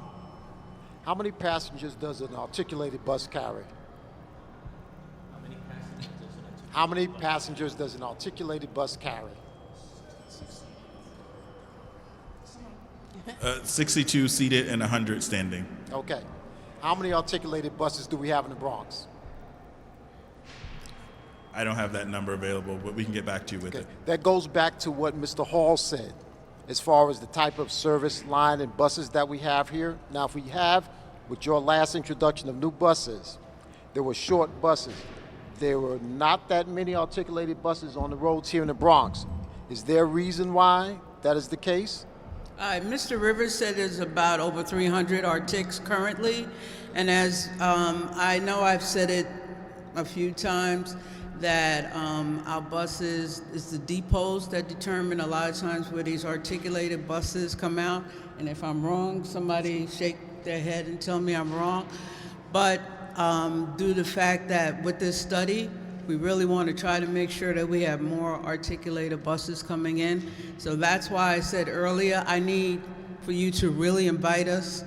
how many passengers does an articulated bus carry? How many passengers does an articulated bus carry? 62 seated and 100 standing. Okay. How many articulated buses do we have in the Bronx? I don't have that number available, but we can get back to you with it. That goes back to what Mr. Hall said as far as the type of service line and buses that we have here. Now, if we have, with your last introduction of new buses, there were short buses. There were not that many articulated buses on the roads here in the Bronx. Is there a reason why that is the case? Mr. Rivers said there's about over 300 Artics currently, and as I know I've said it a few times, that our buses, it's the depots that determine a lot of times where these articulated buses come out, and if I'm wrong, somebody shake their head and tell me I'm wrong. But due to the fact that with this study, we really want to try to make sure that we have more articulated buses coming in. So that's why I said earlier, I need for you to really invite us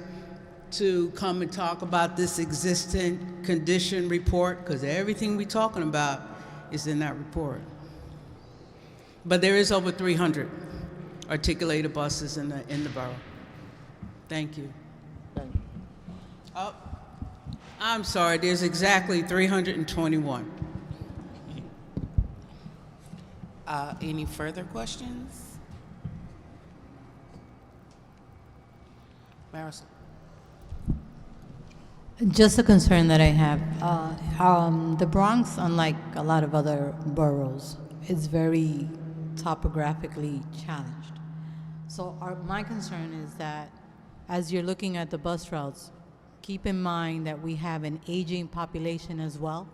to come and talk about this existing condition report, because everything we're talking about is in that report. But there is over 300 articulated buses in the borough. Thank you. Thank you. Oh, I'm sorry, there's exactly 321. Any further questions? Marisol. Just a concern that I have. The Bronx, unlike a lot of other boroughs, is very topographically challenged. So my concern is that as you're looking at the bus routes, keep in mind that we have an aging population as well.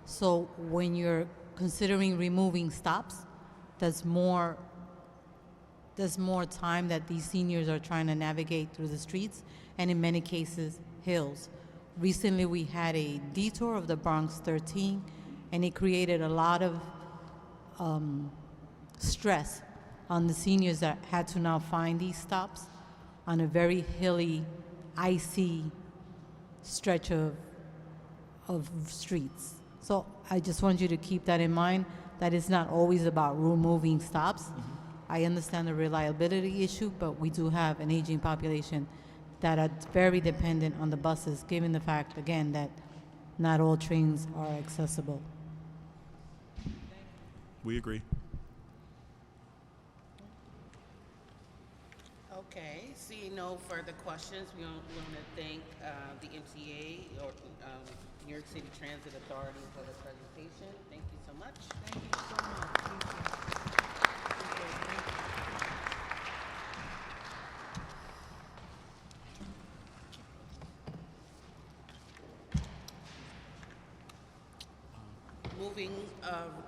So when you're considering removing stops, there's more time that these seniors are trying to navigate through the streets, and in many cases, hills. Recently, we had a detour of the Bronx 13, and it created a lot of stress on the seniors that had to now find these stops on a very hilly, icy stretch of streets. So I just want you to keep that in mind, that it's not always about removing stops. I understand the reliability issue, but we do have an aging population that are very dependent on the buses, given the fact, again, that not all trains are accessible. We agree. Okay, seeing no further questions, we want to thank the MTA or New York City Transit Authority for the presentation. Thank you so much. Thank you so much.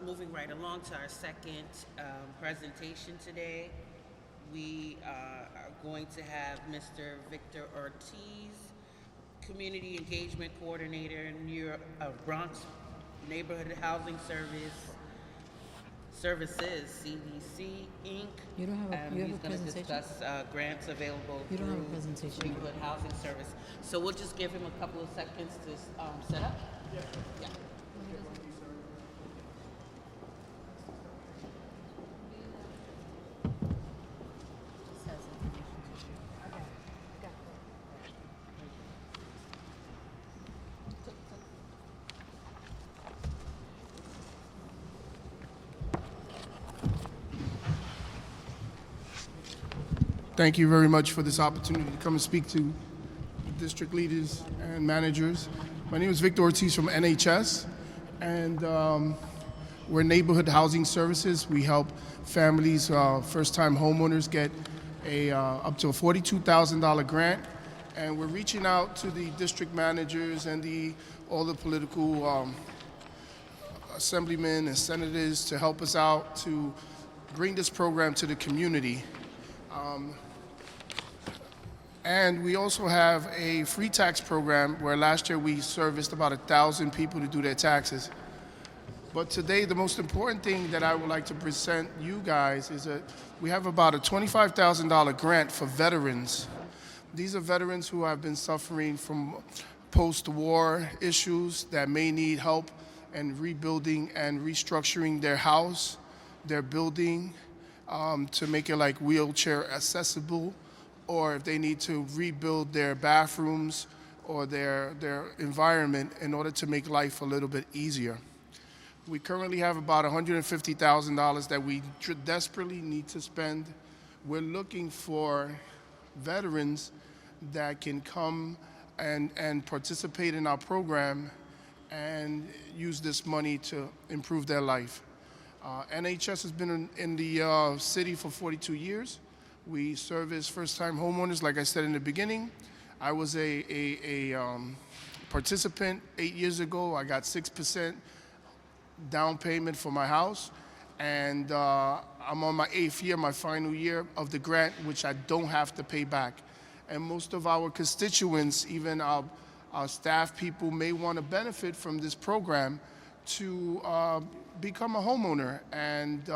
moving right along to our second presentation today. We are going to have Mr. Victor Ortiz, Community Engagement Coordinator, Bronx Neighborhood Housing Services, CDC, Inc. You don't have a, And you have he's a going to presentation? discuss grants available You don't have a through presentation. Neighborhood Housing Service. So we'll just give him a couple of seconds to set up. Yeah. Thank you very much for this opportunity to come and speak to district leaders and managers. My name is Victor Ortiz from NHS, and we're Neighborhood Housing Services. We help families, first-time homeowners get up to a $42,000 grant, and we're reaching out to the district managers and all the political assemblymen and senators to help us out to bring this program to the community. And we also have a free tax program where last year we serviced about 1,000 people to do their taxes. But today, the most important thing that I would like to present you guys is that we have about a $25,000 grant for veterans. These are veterans who have been suffering from post-war issues that may need help in rebuilding and restructuring their house, their building, to make it like wheelchair accessible, or if they need to rebuild their bathrooms or their environment in order to make life a little bit easier. We currently have about $150,000 that we desperately need to spend. We're looking for veterans that can come and participate in our program and use this money to improve their life. NHS has been in the city for 42 years. We service first-time homeowners, like I said in the beginning. I was a participant 8 years ago. I got 6% down payment for my house, and I'm on my 8th year, my final year of the grant, which I don't have to pay back. And most of our constituents, even our staff people, may want to benefit from this program to become a homeowner. And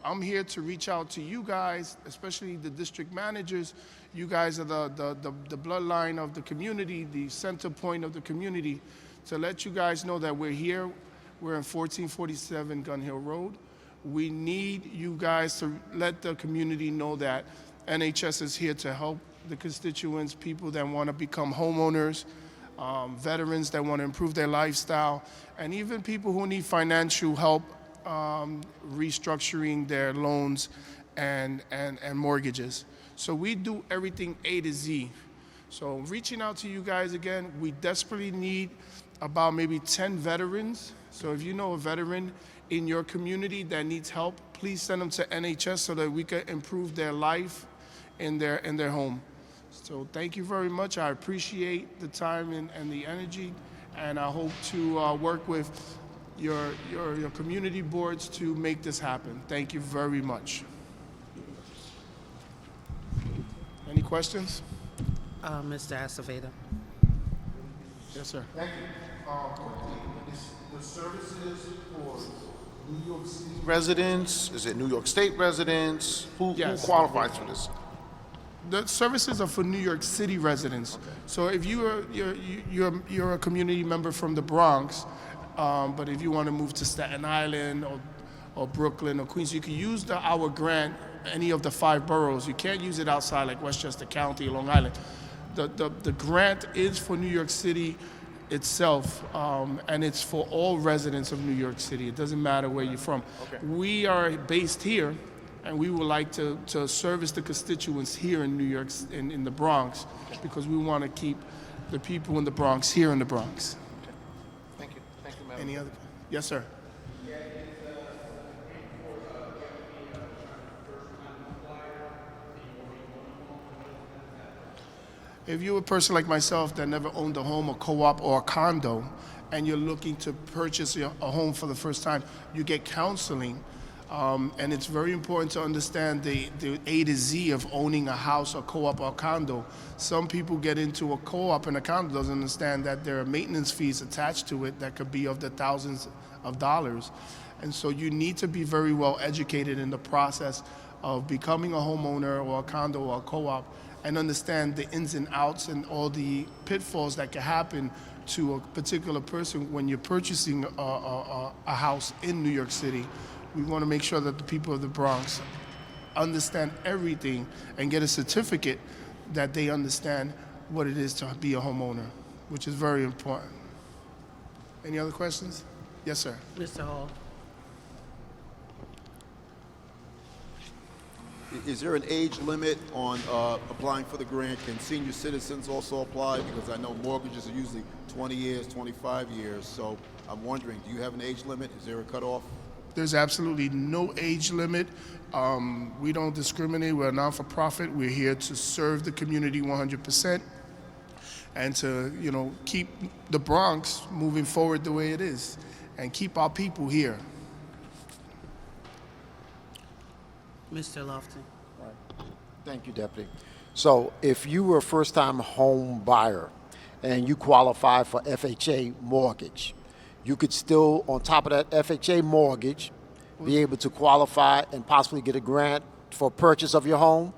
I'm here to reach out to you guys, especially the district managers. You guys are the bloodline of the community, the center point of the community, to let you guys know that we're here. We're in 1447 Gun Hill Road. We need you guys to let the community know that NHS is here to help the constituents, people that want to become homeowners, veterans that want to improve their lifestyle, and even people who need financial help restructuring their loans and mortgages. So we do everything A to Z. So reaching out to you guys again, we desperately need about maybe 10 veterans. So if you know a veteran in your community that needs help, please send them to NHS so that we can improve their life in their home. So thank you very much. I appreciate the time and the energy, and I hope to work with your community boards to make this happen. Thank you very much. Any questions? Mr. Acevedo. Yes, sir. Thank you. Quickly, is the services for New York City residents? Is it New York State residents? Who qualifies for this? The services are for New York City residents. Okay. So if you're a community member from the Bronx, but if you want to move to Staten Island or Brooklyn or Queens, you can use our grant any of the 5 boroughs. You can't use it outside like Westchester County or Long Island. The grant is for New York City itself, and it's for all residents of New York City. It doesn't matter where you're from. Okay. We are based here, and we would like to service the constituents here in New York, in the Bronx, because we want to keep the people in the Bronx here in the Bronx. Okay. Thank you. Thank you, Madam. Any other? Yes, sir. If you're a person like myself that never owned a home, a co-op, or a condo, and you're looking to purchase a home for the first time, you get counseling. And it's very important to understand the A to Z of owning a house, a co-op, or a condo. Some people get into a co-op and a condo doesn't understand that there are maintenance fees attached to it that could be of the thousands of dollars. And so you need to be very well educated in the process of becoming a homeowner or a condo or a co-op, and understand the ins and outs and all the pitfalls that can happen to a particular person when you're purchasing a house in New York City. We want to make sure that the people of the Bronx understand everything and get a certificate that they understand what it is to be a homeowner, which is very important. Any other questions? Yes, sir. Mr. Hall. Is there an age limit on applying for the grant? Can senior citizens also apply? Because I know mortgages are usually 20 years, 25 years. So I'm wondering, do you have an age limit? Is there a cutoff? There's absolutely no age limit. We don't discriminate. We're a non-for-profit. We're here to serve the community 100% and to, keep the Bronx moving forward the way it is and keep our people here. Mr. Lofton. Thank you, Deputy. So if you were a first-time home buyer and you qualify for FHA mortgage, you could still, on top of that FHA mortgage, be able to qualify and possibly get a grant for purchase of your home?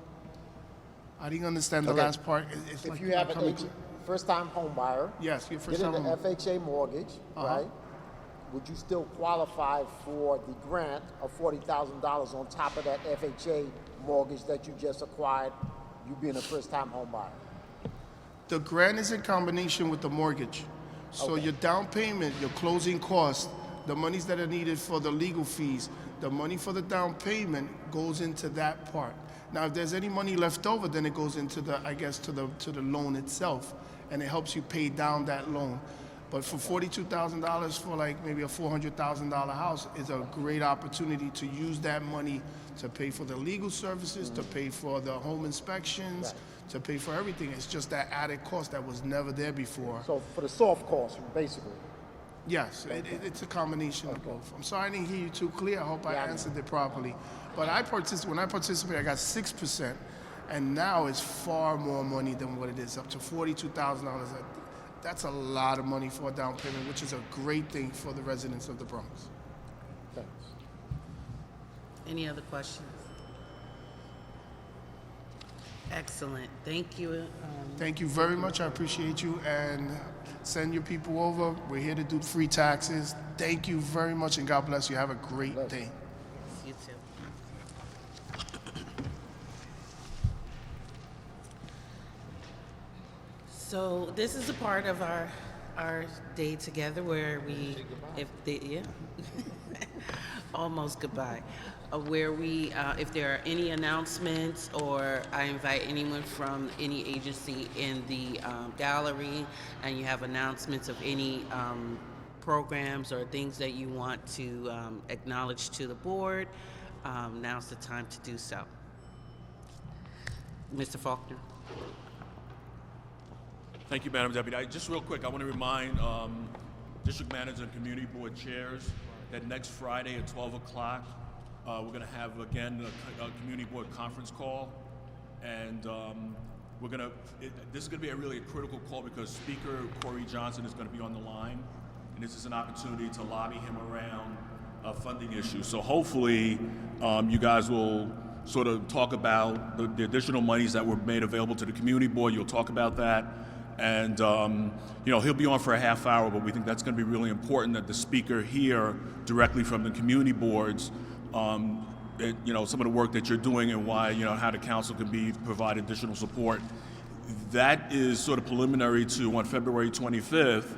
I didn't understand the last part. It's if like you have coming a first-time home buyer, yes, you're getting first-time the home. FHA mortgage, right? Would you still qualify for the grant of $40,000 on top of that FHA mortgage that you just acquired, you being a first-time home buyer? The grant is in combination with the mortgage. So your down payment, your closing costs, the monies that are needed for the legal fees, the money for the down payment goes into that part. Now, if there's any money left over, then it goes into the, to the loan itself, and it helps you pay down that loan. But for $42,000 for like maybe a $400,000 house is a great opportunity to use that money to pay for the legal services, to pay for the home inspections, to pay for everything. It's just that added cost that was never there before. So for the soft cost, basically. Yes, it's a combination of both. I'm sorry I didn't hear you too clear. I hope I answered it properly. But when I participated, I got 6%, and now it's far more money than what it is, up to $42,000. That's a lot of money for a down payment, which is a great thing for the residents of the Bronx. Thanks. Any other questions? Excellent. Thank you. Thank you very much. I appreciate you, and send your people over. We're here to do free taxes. Thank you very much, and God bless you. Have a great day. You too. So this is a part of our day together where we, almost goodbye, where we, if there are any announcements, or I invite anyone from any agency in the gallery, and you have announcements of any programs or things that you want to acknowledge to the board, now's the time to do so. Mr. Faulkner. Thank you, Madam Deputy. Just real quick, I want to remind district managers and community board chairs that next Friday at 12 o'clock, we're going to have, again, a community board conference call. And this is going to be a really critical call because Speaker Corey Johnson is going to be on the line. And this is an opportunity to lobby him around funding issues. So hopefully you guys will sort of talk about the additional monies that were made available to the community board. You'll talk about that. And, he'll be on for a half hour, but we think that's going to be really important that the speaker hear directly from the community boards, some of the work that you're doing and why, how the council can provide additional support. That is sort of preliminary to on February 25th,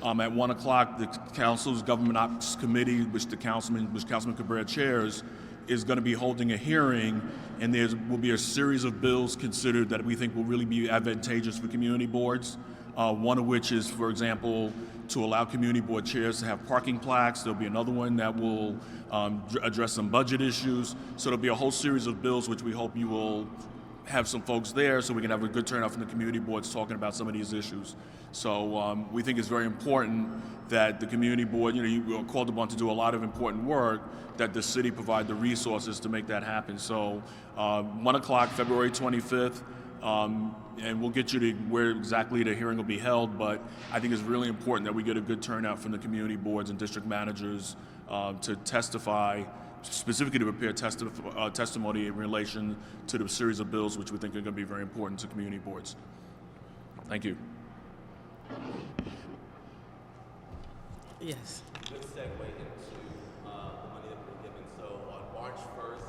at 1 o'clock, the council's government ops committee, which Councilman Cabrera chairs, is going to be holding a hearing, and there will be a series of bills considered that we think will really be advantageous for community boards. One of which is, for example, to allow community board chairs to have parking plaques. There'll be another one that will address some budget issues. So there'll be a whole series of bills which we hope you will have some folks there so we can have a good turnout from the community boards talking about some of these issues. So we think it's very important that the community board, you are called upon to do a lot of important work, that the city provide the resources to make that happen. So 1 o'clock, February 25th, and we'll get you to where exactly the hearing will be held, but I think it's really important that we get a good turnout from the community boards and district managers to testify, specifically to prepare testimony in relation to the series of bills which we think are going to be very important to community boards. Thank you. Yes. Good segue into the money that we're given. So on March 1st,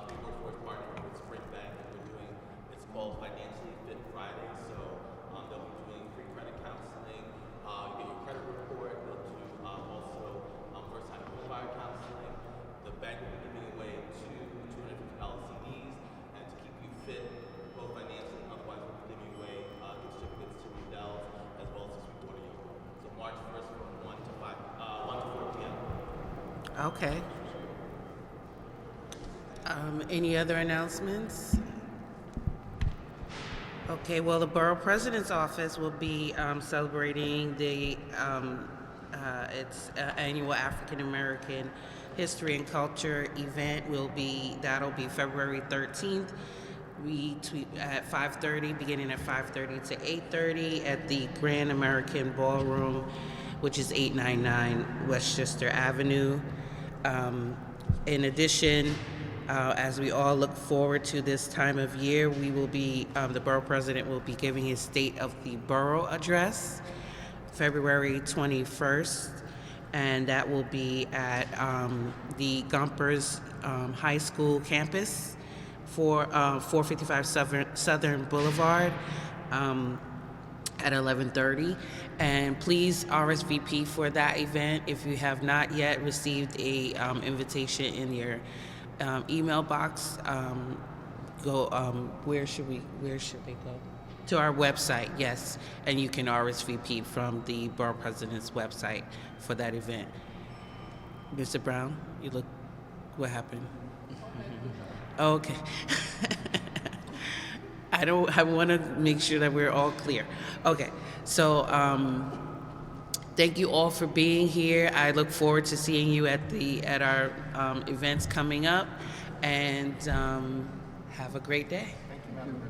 Community Board partnered with Spring Bank, and we're doing, it's called Financially Fit Friday. So they'll be doing free credit counseling. You get your credit report. They'll do also first-time homebuyer counseling. The bank will be giving away $250 CDs, and to keep you fit, both financially and otherwise, we'll be giving away gift certificates to Riddell's as well as to Sweetwater Yoga. So March 1st from 1 to 4 p.m. Okay. Any other announcements? Okay, well, the Borough President's Office will be celebrating the its annual African American History and Culture event. That'll be February 13th. We tweet at 5:30, beginning at 5:30 to 8:30 at the Grand American Ballroom, which is 899 Westchester Avenue. In addition, as we all look forward to this time of year, we will be, the Borough President will be giving his State of the Borough address, February 21st, and that will be at the Gompers High School campus for 455 Southern Boulevard at 11:30. And please RSVP for that event if you have not yet received a invitation in your email box. Where should they go? To our website, yes, and you can RSVP from the Borough President's website for that event. Mr. Brown, what happened? Okay. I want to make sure that we're all clear. Okay, so thank you all for being here. I look forward to seeing you at our events coming up, and have a great day. Thank you, Madam.